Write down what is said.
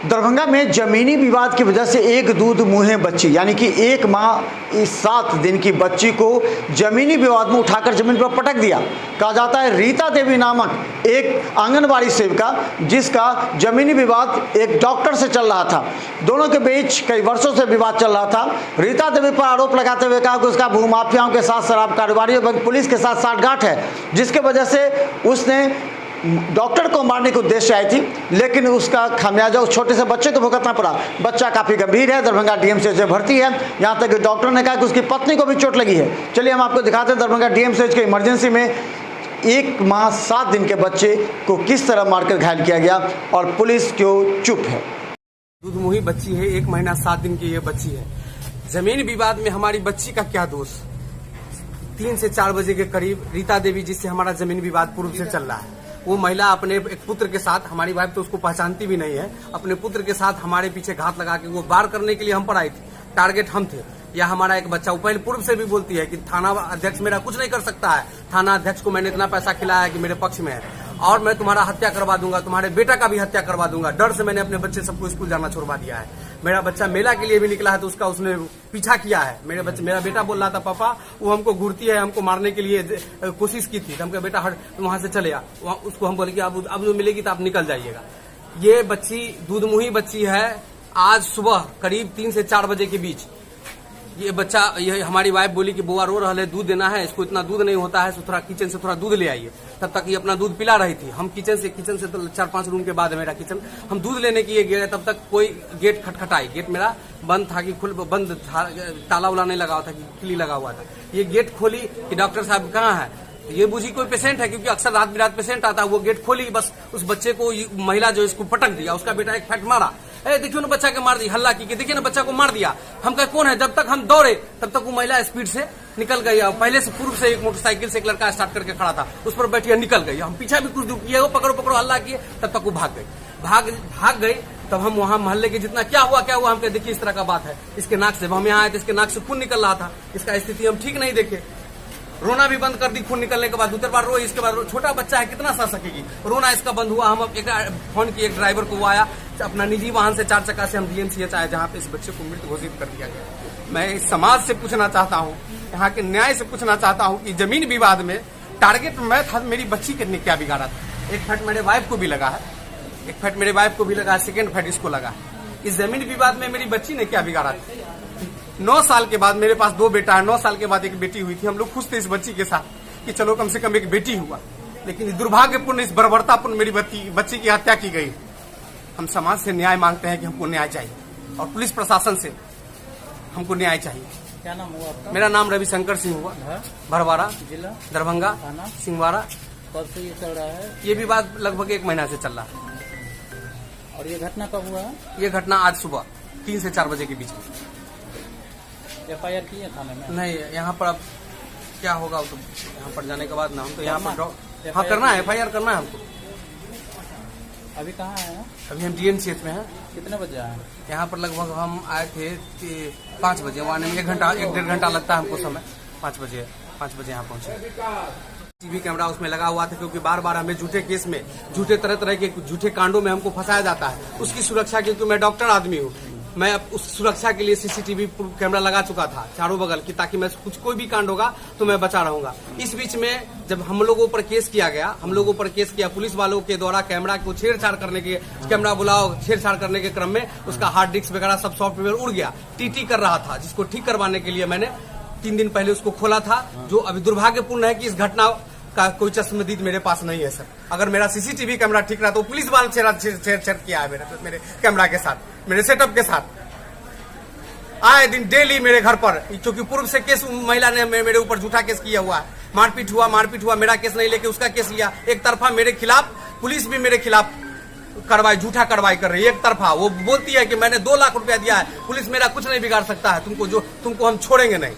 दरभंगा में जमीनी विवाद की वजह से एक दूध मुँहे बच्ची यानी कि 1 माह 7 दिन की बच्ची को जमीनी विवाद में उठाकर जमीन पर पटक दिया। कहा जाता है रीता देवी नामक एक आंगनबाड़ी सेविका जिसका जमीनी विवाद एक डॉक्टर से चल रहा था। दोनों के बीच कई वर्षों से विवाद चल रहा था। रीता देवी पर आरोप लगाते हुए कहा कि उसका भूमाफियाओं के साथ, शराब कारोबारियों व पुलिस के साथ साठगांठ है, जिसके वजह से उसने डॉक्टर को मारने के उद्देश्य आई थी, लेकिन उसका खामियाजा उस छोटे से बच्चे को भुगतना पड़ा। बच्चा काफ़ी गंभीर है, दरभंगा डीएमसीएच में भर्ती है। यहाँ तक कि डॉक्टर ने कहा कि उसकी पत्नी को भी चोट लगी है। चलिए हम आपको दिखाते हैं दरभंगा डीएमसीएच के इमरजेंसी में 1 माह 7 दिन के बच्चे को किस तरह मारकर घायल किया गया और पुलिस क्यों चुप है। दूधमुही बच्ची है, 1 महीना 7 दिन की ये बच्ची है। जमीन विवाद में हमारी बच्ची का क्या दोष? 3 से 4 बजे के करीब रीता देवी जिससे हमारा जमीन विवाद पूर्व से चल रहा है, वो महिला अपने एक पुत्र के साथ, हमारी वाइफ तो उसको पहचानती भी नहीं है, अपने पुत्र के साथ हमारे पीछे घात लगा के वो वार करने के लिए हम पर आई थी। टारगेट हम थे या हमारा एक बच्चा। वो पहले पूर्व से भी बोलती है कि थाना अध्यक्ष मेरा कुछ नहीं कर सकता है, थाना अध्यक्ष को मैंने इतना पैसा खिलाया है कि मेरे पक्ष में है और मैं तुम्हारा हत्या करवा दूंगा, तुम्हारे बेटा का भी हत्या करवा दूंगा। डर से मैंने अपने बच्चे सबको स्कूल जाना छोड़वा दिया है। मेरा बच्चा मेला के लिए भी निकला है तो उसका उसने पीछा किया है। मेरा बेटा बोल रहा था पापा वो हमको घूरती है, हमको मारने के लिए कोशिश की थी। हमका बेटा हट वहां से चले आ। उसको हम बोले कि अब जो मिलेगी तो आप निकल जाइएगा। ये बच्ची दूधमुही बच्ची है। आज सुबह करीब 3 से 4 बजे के बीच ये बच्चा, ये हमारी वाइफ बोली कि बुआ रो रहा है, दूध देना है, इसको इतना दूध नहीं होता है, तो थोड़ा किचन से थोड़ा दूध ले आइए। तब तक ये अपना दूध पिला रही थी। हम किचन से तो 4-5 रूम के बाद है मेरा किचन, हम दूध लेने के लिए गए, तब तक कोई गेट खटखटाई। गेट मेरा बंद था कि बंद था, ताला उला नहीं लगा हुआ था कि किली लगा हुआ था। ये गेट खोली कि डॉक्टर साहब कहाँ है, ये बुझी कोई पेशेंट है, क्योंकि अक्सर रात बिरात पेशेंट आता है। वो गेट खोली, बस उस बच्चे को महिला जो इसको पटक दिया, उसका बेटा एक फैट मारा। देखियो ना बच्चा के मार दी, हल्ला की देखिए ना बच्चा को मार दिया। हम कहे कौन है? जब तक हम दौड़े तब तक वो महिला स्पीड से निकल गई। पहले से पूर्व से एक मोटरसाइकिल से एक लड़का स्टार्ट करके खड़ा था, उस पर बैठी निकल गई। हम पीछा भी कुछ दूर किए, वो पकड़ो पकड़ो हल्ला किए, तब तक वो भाग गई। तब हम वहां मोहल्ले के जितना क्या हुआ हम कहे देखिए इस तरह का बात है। इसके नाक से, हम यहाँ आए तो इसके नाक से खून निकल रहा था। इसका स्थिति हम ठीक नहीं देखे, रोना भी बंद कर दी। खून निकलने के बाद 2-3 बार रोई, इसके बाद छोटा बच्चा है कितना सह सकेगी, रोना इसका बंद हुआ। हम एक फोन किए, एक ड्राइवर को, वो आया अपना निजी वाहन से 4 चक्का से हम डीएमसीएच आए, जहाँ पे इस बच्चे को मृत घोषित कर दिया गया। मैं इस समाज से पूछना चाहता हूँ, यहाँ के न्याय से पूछना चाहता हूँ कि जमीन विवाद में टारगेट मैं था, मेरी बच्ची ने क्या बिगाड़ा था? एक फैट मेरे वाइफ को भी लगा है, सेकेंड फैट इसको लगा है। इस जमीन विवाद में मेरी बच्ची ने क्या बिगाड़ा था? 9 साल के बाद मेरे पास 2 बेटा है, 9 साल के बाद एक बेटी हुई थी। हम लोग खुश थे इस बच्ची के साथ कि चलो कम से कम एक बेटी हुआ, लेकिन दुर्भाग्यपूर्ण, इस बर्बरतापूर्ण मेरी बच्ची की हत्या की गई। हम समाज से न्याय मांगते हैं कि हमको न्याय चाहिए और पुलिस प्रशासन से हमको न्याय चाहिए। क्या नाम हुआ आपका? मेरा नाम रविशंकर सिंह हुआ, भरवारा जिला दरभंगा, सिंहवाड़ा। कब से ये चल रहा है? ये विवाद लगभग 1 महीना से चल रहा है। और ये घटना कब हुआ है? ये घटना आज सुबह 3 से 4 बजे के बीच में। FIR की है थाने में? नहीं, यहाँ पर अब क्या होगा तो यहाँ पर जाने के बाद ना, हम तो यहाँ पर हाँ करना है, FIR करना है हमको। अभी कहाँ है? अभी हम डीएमसीएच में हैं। कितने बजे आए? यहाँ पर लगभग हम आए थे 5 बजे। वहाँ में 1-1.5 घंटा लगता है हमको समय। 5 बजे यहाँ पहुँचे। टीवी कैमरा उसमें लगा हुआ था, क्योंकि बार बार हमें झूठे केस में, झूठे तरह के झूठे कांडों में हमको फंसाया जाता है। उसकी सुरक्षा, क्योंकि मैं डॉक्टर आदमी हूँ, मैं उस सुरक्षा के लिए सीसीटीवी कैमरा लगा चुका था चारों बगल की, ताकि मैं कोई भी कांड होगा तो मैं बचा रहूंगा। इस बीच में जब हम लोगों पर केस किया, पुलिस वालों के द्वारा कैमरा को छेड़छाड़ करने के, कैमरा बुलाओ छेड़छाड़ करने के क्रम में उसका हार्ड डिस्क वगैरह सब सॉफ्टवेयर उड़ गया। टीटी कर रहा था, जिसको ठीक करवाने के लिए मैंने 3 दिन पहले उसको खोला था। जो अभी दुर्भाग्यपूर्ण है कि इस घटना का कोई चश्मदीद मेरे पास नहीं है सर। अगर मेरा सीसीटीवी कैमरा ठीक रहा तो पुलिस वाले छेड़छाड़ किया है मेरे कैमरा के साथ, मेरे सेटअप के साथ। आए दिन डेली मेरे घर पर, क्योंकि पूर्व से केस महिला ने मेरे ऊपर झूठा केस किया हुआ है। मारपीट हुआ, मेरा केस नहीं लेके उसका केस लिया। एक तरफा मेरे खिलाफ, पुलिस भी मेरे खिलाफ झूठा कार्रवाई कर रही है। एक तरफा वो बोलती है कि मैंने 2 लाख रुपया दिया है, पुलिस मेरा कुछ नहीं बिगाड़ सकता है, तुमको हम छोड़ेंगे नहीं।